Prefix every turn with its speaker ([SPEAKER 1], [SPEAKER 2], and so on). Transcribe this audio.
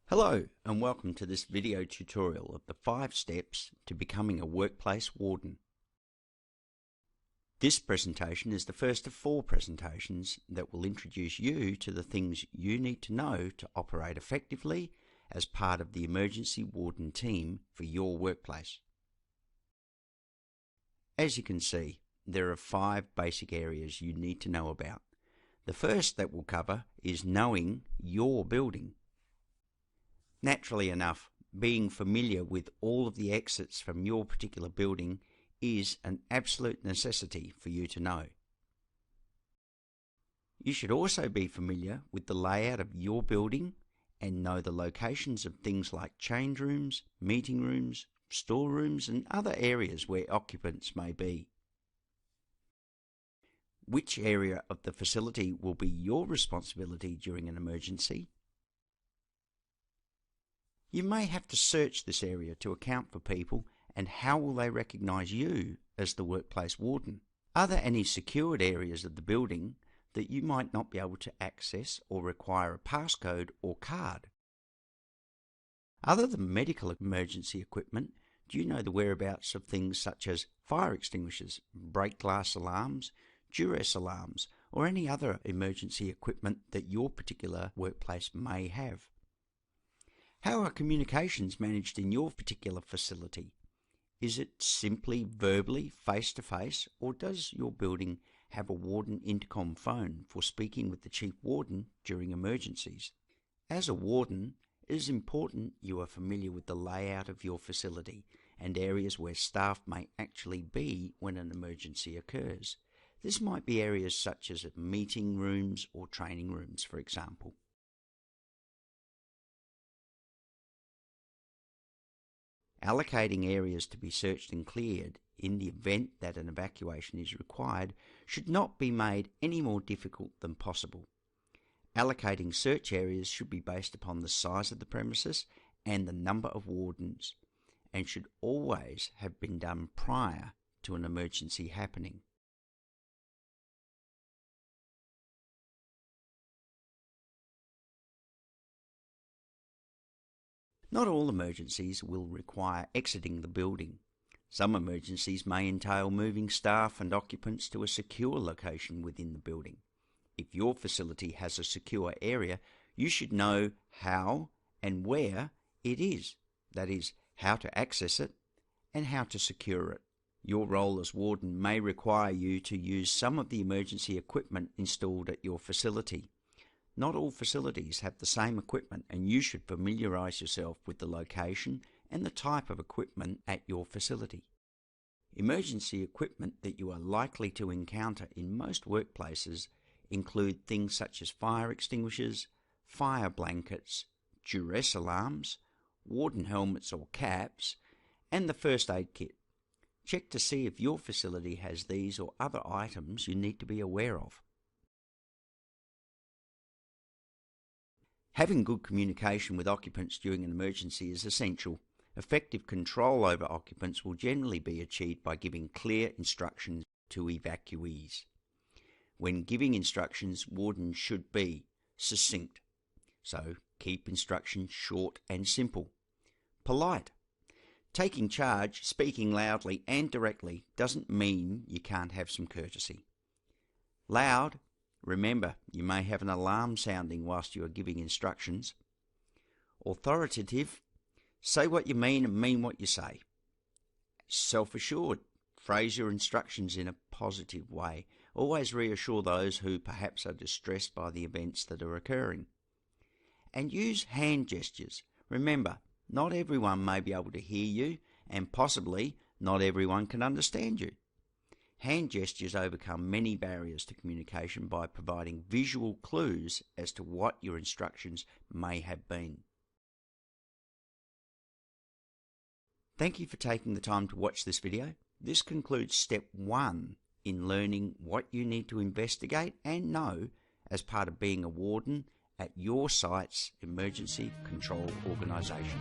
[SPEAKER 1] Hello and welcome to this video tutorial of the 5 steps to becoming a workplace warden. This presentation is the first of 4 presentations that will introduce you to the things you need to know to operate effectively as part of the emergency warden team for your workplace. As you can see, there are 5 basic areas you need to know about. The first that we'll cover is knowing your building. Naturally enough, being familiar with all of the exits from your particular building is an absolute necessity for you to know. You should also be familiar with the layout of your building and know the locations of things like change rooms, meeting rooms, storerooms, and other areas where occupants may be. Which area of the facility will be your responsibility during an emergency? You may have to search this area to account for people, and how will they recognise you as the workplace warden? Are there any secured areas of the building that you might not be able to access or require a passcode or card? Other than medical emergency equipment, do you know the whereabouts of things such as fire extinguishers, break glass alarms, duress alarms, or any other emergency equipment that your particular workplace may have? How are communications managed in your particular facility? Is it simply verbally, face-to-face, or does your building have a warden intercom phone for speaking with the chief warden during emergencies? As a warden, it is important you are familiar with the layout of your facility and areas where staff may actually be when an emergency occurs. This might be areas such as meeting rooms or training rooms, for example. Allocating areas to be searched and cleared in the event that an evacuation is required should not be made any more difficult than possible. Allocating search areas should be based upon the size of the premises and the number of wardens, and should always have been done prior to an emergency happening. Not all emergencies will require exiting the building. Some emergencies may entail moving staff and occupants to a secure location within the building. If your facility has a secure area, you should know how and where it is. That is, how to access it and how to secure it. Your role as warden may require you to use some of the emergency equipment installed at your facility. Not all facilities have the same equipment, and you should familiarise yourself with the location and the type of equipment at your facility. Emergency equipment that you are likely to encounter in most workplaces include things such as fire extinguishers, fire blankets, duress alarms, warden helmets or caps, and the first aid kit. Check to see if your facility has these or other items you need to be aware of. Having good communication with occupants during an emergency is essential. Effective control over occupants will generally be achieved by giving clear instructions to evacuees. When giving instructions, wardens should be succinct, so keep instructions short and simple. Polite. Taking charge, speaking loudly and directly doesn't mean you can't have some courtesy. Loud. Remember, you may have an alarm sounding whilst you are giving instructions. Authoritative. Say what you mean and mean what you say. Self-assured. Phrase your instructions in a positive way. Always reassure those who perhaps are distressed by the events that are occurring. And use hand gestures. Remember, not everyone may be able to hear you, and possibly not everyone can understand you. Hand gestures overcome many barriers to communication by providing visual clues as to what your instructions may have been. Thank you for taking the time to watch this video. This concludes step 1 in learning what you need to investigate and know as part of being a warden at your site's emergency control organisation.